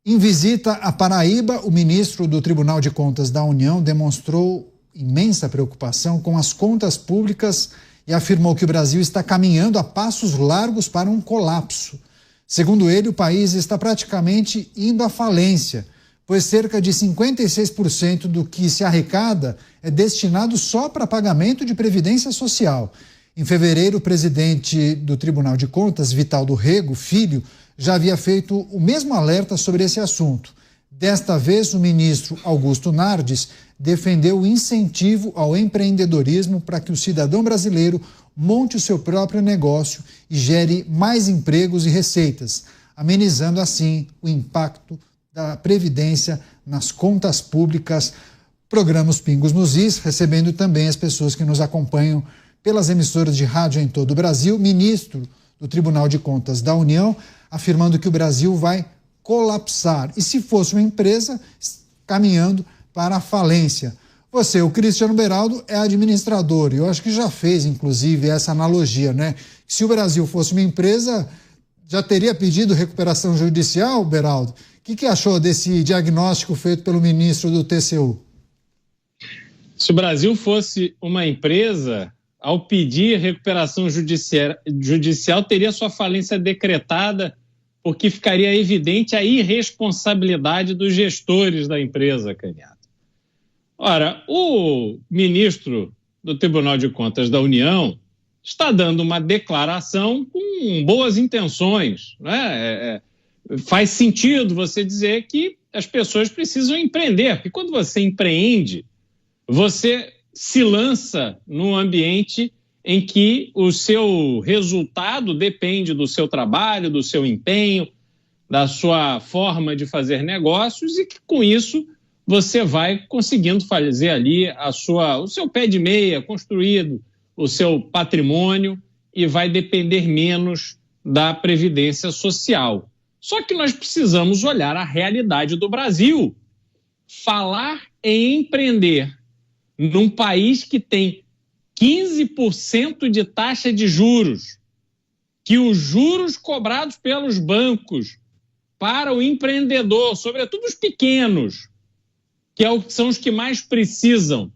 Em visita à Paraíba, o ministro do Tribunal de Contas da União demonstrou imensa preocupação com as contas públicas e afirmou que o Brasil está caminhando a passos largos para um colapso. Segundo ele, o país está praticamente indo à falência, pois cerca de 56% do que se arrecada é destinado só para pagamento de previdência social. Em fevereiro, o presidente do Tribunal de Contas, Vital do Rego Filho, já havia feito o mesmo alerta sobre esse assunto. Desta vez, o ministro Augusto Nardes defendeu o incentivo ao empreendedorismo para que o cidadão brasileiro monte o seu próprio negócio e gere mais empregos e receitas, amenizando assim o impacto da Previdência nas contas públicas. Programa Pingos nos Is, recebendo também as pessoas que nos acompanham pelas emissoras de rádio em todo o Brasil. Ministro do Tribunal de Contas da União afirmando que o Brasil vai colapsar e, se fosse uma empresa, caminhando para a falência. Você, o Cristiano Beraldo, é administrador e eu acho que já fez, inclusive, essa analogia, né? Se o Brasil fosse uma empresa, já teria pedido recuperação judicial, Beraldo? O que achou desse diagnóstico feito pelo ministro do TCU? Se o Brasil fosse uma empresa, ao pedir recuperação judicial, teria sua falência decretada, porque ficaria evidente a irresponsabilidade dos gestores da empresa, Caniato. Ora, o ministro do Tribunal de Contas da União está dando uma declaração com boas intenções, né? Faz sentido você dizer que as pessoas precisam empreender, porque quando você empreende, você se lança num ambiente em que o seu resultado depende do seu trabalho, do seu empenho, da sua forma de fazer negócios e que, com isso, você vai conseguindo fazer ali o seu pé de meia construído, o seu patrimônio e vai depender menos da Previdência Social. Só que nós precisamos olhar a realidade do Brasil. Falar em empreender num país que tem 15% de taxa de juros, que os juros cobrados pelos bancos para o empreendedor, sobretudo os pequenos, que são os que mais precisam,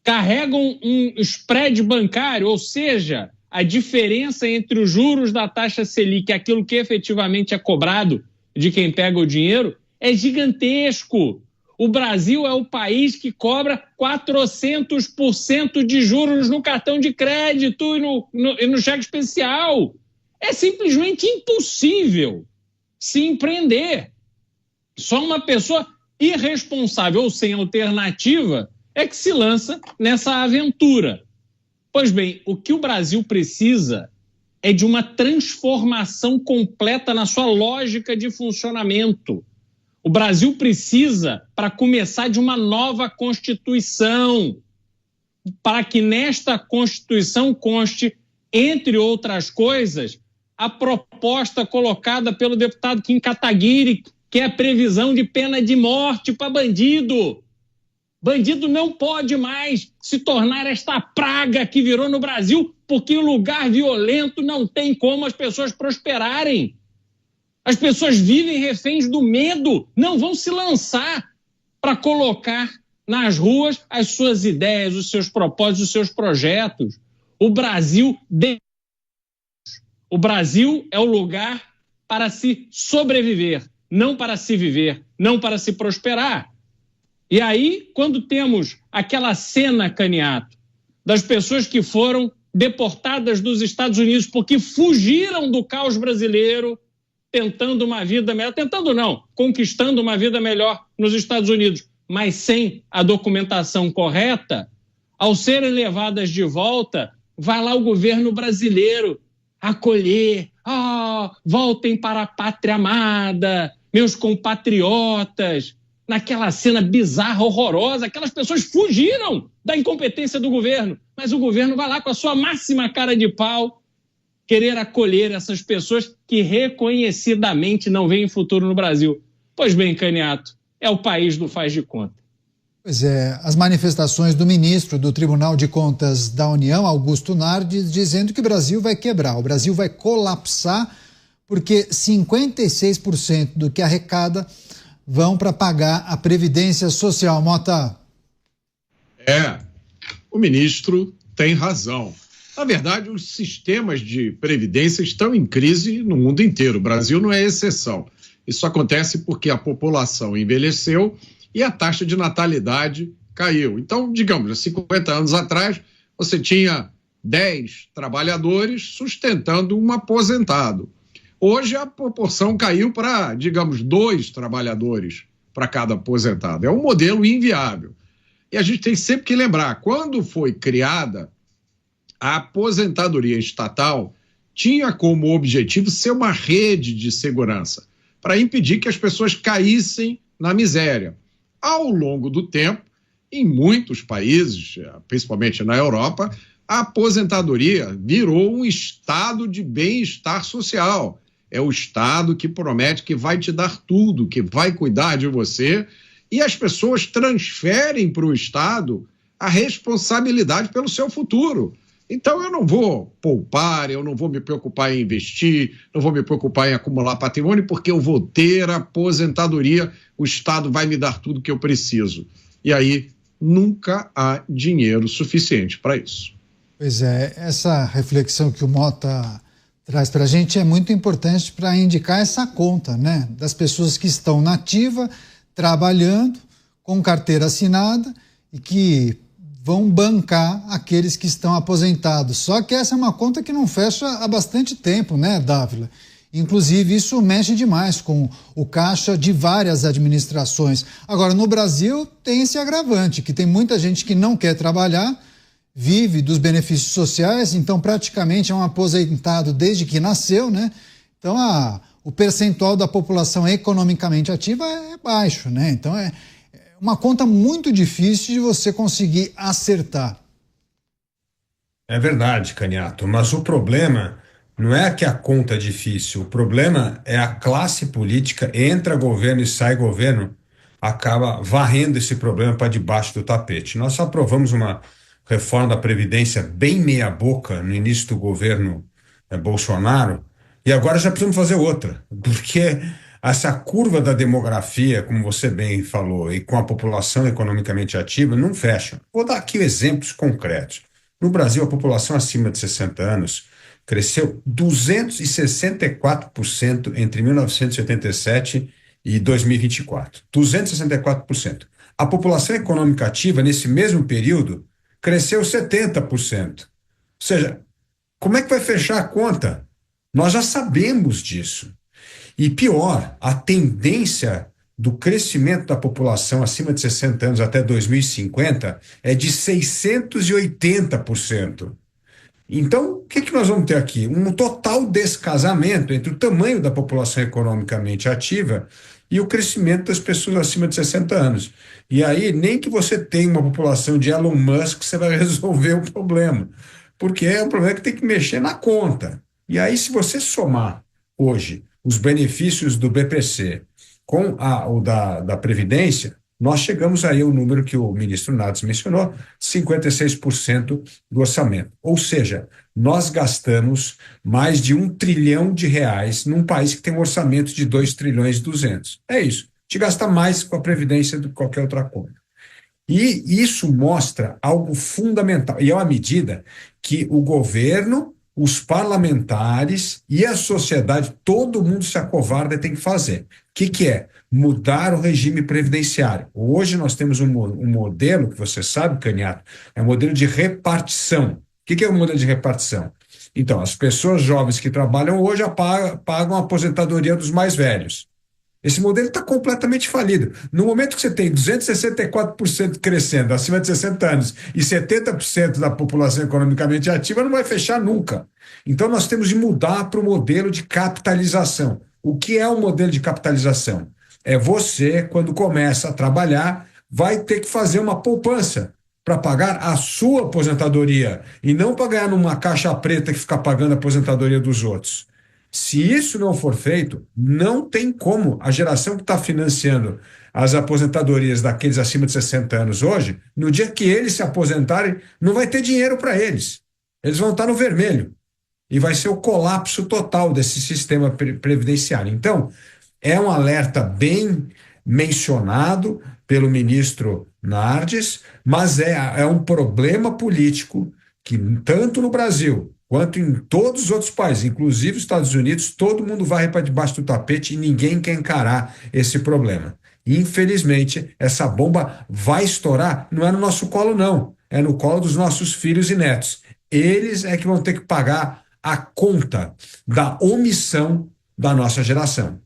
carregam um spread bancário, ou seja, a diferença entre os juros da taxa Selic e aquilo que efetivamente é cobrado de quem pega o dinheiro, é gigantesco. O Brasil é o país que cobra 400% de juros no cartão de crédito e no cheque especial. É simplesmente impossível se empreender. Só uma pessoa irresponsável ou sem alternativa é que se lança nessa aventura. Pois bem, o que o Brasil precisa é de uma transformação completa na sua lógica de funcionamento. O Brasil precisa, para começar, de uma nova Constituição, para que nesta Constituição conste, entre outras coisas, a proposta colocada pelo deputado Kim Kataguiri, que é a previsão de pena de morte para bandido. Bandido não pode mais se tornar esta praga que virou no Brasil, porque em lugar violento não tem como as pessoas prosperarem. As pessoas vivem reféns do medo, não vão se lançar para colocar nas ruas as suas ideias, os seus propósitos, os seus projetos. O Brasil é o lugar para se sobreviver, não para se viver, não para se prosperar. E aí, quando temos aquela cena, Caniato, das pessoas que foram deportadas dos Estados Unidos porque fugiram do caos brasileiro, tentando uma vida melhor, conquistando uma vida melhor nos Estados Unidos, mas sem a documentação correta, ao serem levadas de volta, vai lá o governo brasileiro acolher, voltem para a pátria amada, meus compatriotas, naquela cena bizarra, horrorosa, aquelas pessoas fugiram da incompetência do governo, mas o governo vai lá com a sua máxima cara de pau, querer acolher essas pessoas que reconhecidamente não veem futuro no Brasil. Pois bem, Caniato, é o país do faz de conta. Pois é, as manifestações do ministro do Tribunal de Contas da União, Augusto Nardes, dizendo que o Brasil vai quebrar, o Brasil vai colapsar porque 56% do que arrecada vão para pagar a Previdência Social. Mota. O ministro tem razão. Na verdade, os sistemas de previdência estão em crise no mundo inteiro. O Brasil não é exceção. Isso acontece porque a população envelheceu e a taxa de natalidade caiu. Então, digamos, há 50 anos atrás, você tinha 10 trabalhadores sustentando um aposentado. Hoje a proporção caiu para, digamos, 2 trabalhadores para cada aposentado. É um modelo inviável. E a gente tem sempre que lembrar, quando foi criada, a aposentadoria estatal tinha como objetivo ser uma rede de segurança para impedir que as pessoas caíssem na miséria. Ao longo do tempo, em muitos países, principalmente na Europa, a aposentadoria virou um estado de bem-estar social. É o Estado que promete que vai te dar tudo, que vai cuidar de você, e as pessoas transferem para o Estado a responsabilidade pelo seu futuro. Então eu não vou poupar, eu não vou me preocupar em investir, não vou me preocupar em acumular patrimônio, porque eu vou ter aposentadoria, o Estado vai me dar tudo que eu preciso. E aí nunca há dinheiro suficiente para isso. Pois é, essa reflexão que o Mota traz para a gente é muito importante para indicar essa conta, né? Das pessoas que estão na ativa, trabalhando, com carteira assinada e que vão bancar aqueles que estão aposentados. Só que essa é uma conta que não fecha há bastante tempo, né, Dávila? Inclusive, isso mexe demais com o caixa de várias administrações. Agora, no Brasil, tem esse agravante, que tem muita gente que não quer trabalhar, vive dos benefícios sociais, então praticamente é um aposentado desde que nasceu, né? Então, o percentual da população economicamente ativa é baixo, né? Então, é uma conta muito difícil de você conseguir acertar. É verdade, Caniato, mas o problema não é que a conta é difícil, o problema é a classe política, entra governo e sai governo, acaba varrendo esse problema para debaixo do tapete. Nós aprovamos uma reforma da Previdência bem meia boca no início do governo Bolsonaro, e agora já precisamos fazer outra, porque essa curva da demografia, como você bem falou, e com a população economicamente ativa, não fecha. Vou dar aqui exemplos concretos. No Brasil, a população acima de 60 anos cresceu 264% entre 1987 e 2024. 264%. A população econômica ativa, nesse mesmo período, cresceu 70%. Ou seja, como é que vai fechar a conta? Nós já sabemos disso. E pior, a tendência do crescimento da população acima de 60 anos até 2050 é de 680%. Então, o que nós vamos ter aqui? Um total descasamento entre o tamanho da população economicamente ativa e o crescimento das pessoas acima de 60 anos. E aí, nem que você tenha uma população de Elon Musk, você vai resolver o problema. Porque é um problema que tem que mexer na conta. E aí, se você somar hoje os benefícios do BPC com o da Previdência, nós chegamos aí ao número que o ministro Nades mencionou, 56% do orçamento. Ou seja, nós gastamos mais de R$1 trilhão num país que tem um orçamento de 2 trilhões e 200. É isso. A gente gasta mais com a Previdência do que qualquer outra coisa. E isso mostra algo fundamental. E é uma medida que o governo, os parlamentares e a sociedade, todo mundo se acovarda e tem que fazer. O que é? Mudar o regime previdenciário. Hoje nós temos um modelo, que você sabe, Caniato, é um modelo de repartição. O que é o modelo de repartição? Então, as pessoas jovens que trabalham hoje pagam a aposentadoria dos mais velhos. Esse modelo está completamente falido. No momento que você tem 264% crescendo acima de 60 anos e 70% da população economicamente ativa, não vai fechar nunca. Então nós temos de mudar para o modelo de capitalização. O que é um modelo de capitalização? É você, quando começa a trabalhar, vai ter que fazer uma poupança para pagar a sua aposentadoria e não para ganhar numa caixa preta que fica pagando a aposentadoria dos outros. Se isso não for feito, não tem como a geração que está financiando as aposentadorias daqueles acima de 60 anos hoje, no dia que eles se aposentarem, não vai ter dinheiro para eles. Eles vão estar no vermelho. e vai ser o colapso total desse sistema previdenciário. Então, é um alerta bem mencionado pelo ministro Nardes, mas é um problema político que, tanto no Brasil quanto em todos os outros países, inclusive os Estados Unidos, todo mundo varre para debaixo do tapete e ninguém quer encarar esse problema. Infelizmente, essa bomba vai estourar, não é no nosso colo, não, é no colo dos nossos filhos e netos. Eles é que vão ter que pagar a conta da omissão da nossa geração.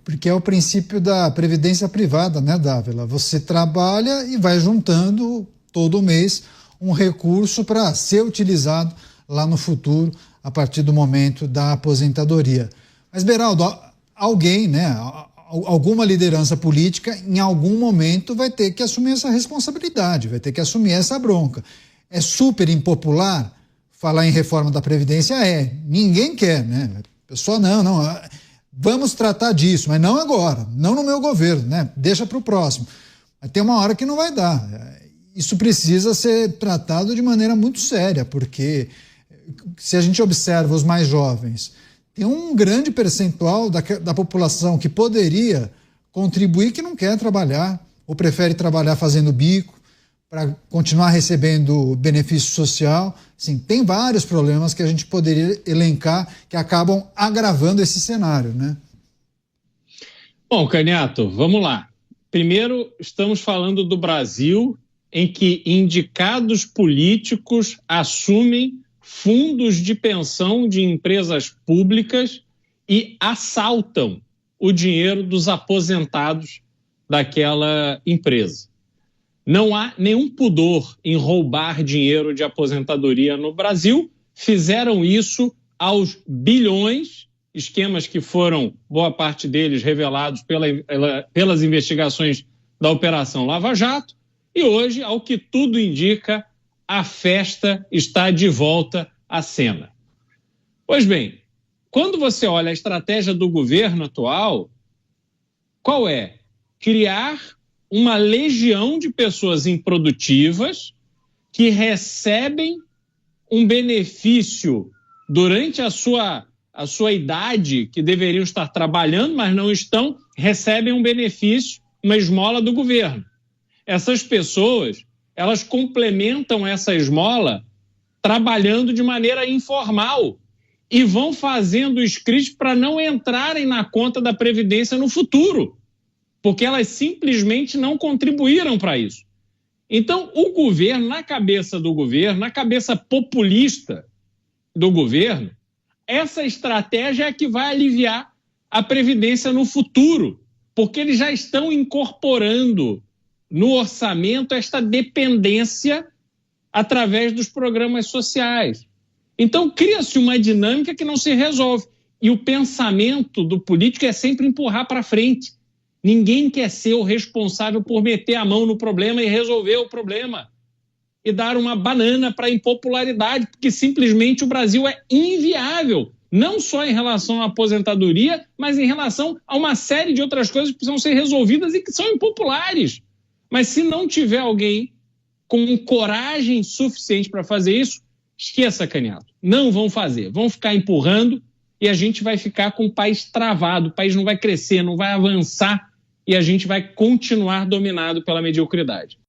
Porque é o princípio da previdência privada, né, Dávila? Você trabalha e vai juntando todo mês um recurso para ser utilizado lá no futuro, a partir do momento da aposentadoria. Mas, Beraldo, alguém, né, alguma liderança política, em algum momento vai ter que assumir essa responsabilidade, vai ter que assumir essa bronca. É super impopular falar em reforma da Previdência? Ninguém quer, né? A pessoa, não, vamos tratar disso, mas não agora, não no meu governo, né? Deixa para o próximo. Mas tem uma hora que não vai dar. Isso precisa ser tratado de maneira muito séria, porque se a gente observa os mais jovens, tem um grande percentual da população que poderia contribuir que não quer trabalhar, ou prefere trabalhar fazendo bico para continuar recebendo benefício social. Sim, tem vários problemas que a gente poderia elencar que acabam agravando esse cenário, né? Bom, Caniato, vamos lá. Primeiro, estamos falando do Brasil, em que indicados políticos assumem fundos de pensão de empresas públicas e assaltam o dinheiro dos aposentados daquela empresa. Não há nenhum pudor em roubar dinheiro de aposentadoria no Brasil. Fizeram isso aos bilhões, esquemas que foram, boa parte deles, revelados pelas investigações da Operação Lava Jato. E hoje, ao que tudo indica, a festa está de volta à cena. Pois bem, quando você olha a estratégia do governo atual, qual é? Criar uma legião de pessoas improdutivas que recebem um benefício durante a sua idade, que deveriam estar trabalhando, mas não estão, recebem um benefício, uma esmola do governo. Essas pessoas, elas complementam essa esmola trabalhando de maneira informal e vão fazendo script para não entrarem na conta da Previdência no futuro, porque elas simplesmente não contribuíram para isso. Então, o governo, na cabeça do governo, na cabeça populista do governo, essa estratégia é que vai aliviar a Previdência no futuro, porque eles já estão incorporando no orçamento esta dependência através dos programas sociais. Então, cria-se uma dinâmica que não se resolve. E o pensamento do político é sempre empurrar para frente. Ninguém quer ser o responsável por meter a mão no problema e resolver o problema. E dar uma banana para a impopularidade, porque simplesmente o Brasil é inviável, não só em relação à aposentadoria, mas em relação a uma série de outras coisas que precisam ser resolvidas e que são impopulares. Mas se não tiver alguém com coragem suficiente para fazer isso, esqueça, Caniato. Não vão fazer, vão ficar empurrando e a gente vai ficar com o país travado, o país não vai crescer, não vai avançar e a gente vai continuar dominado pela mediocridade.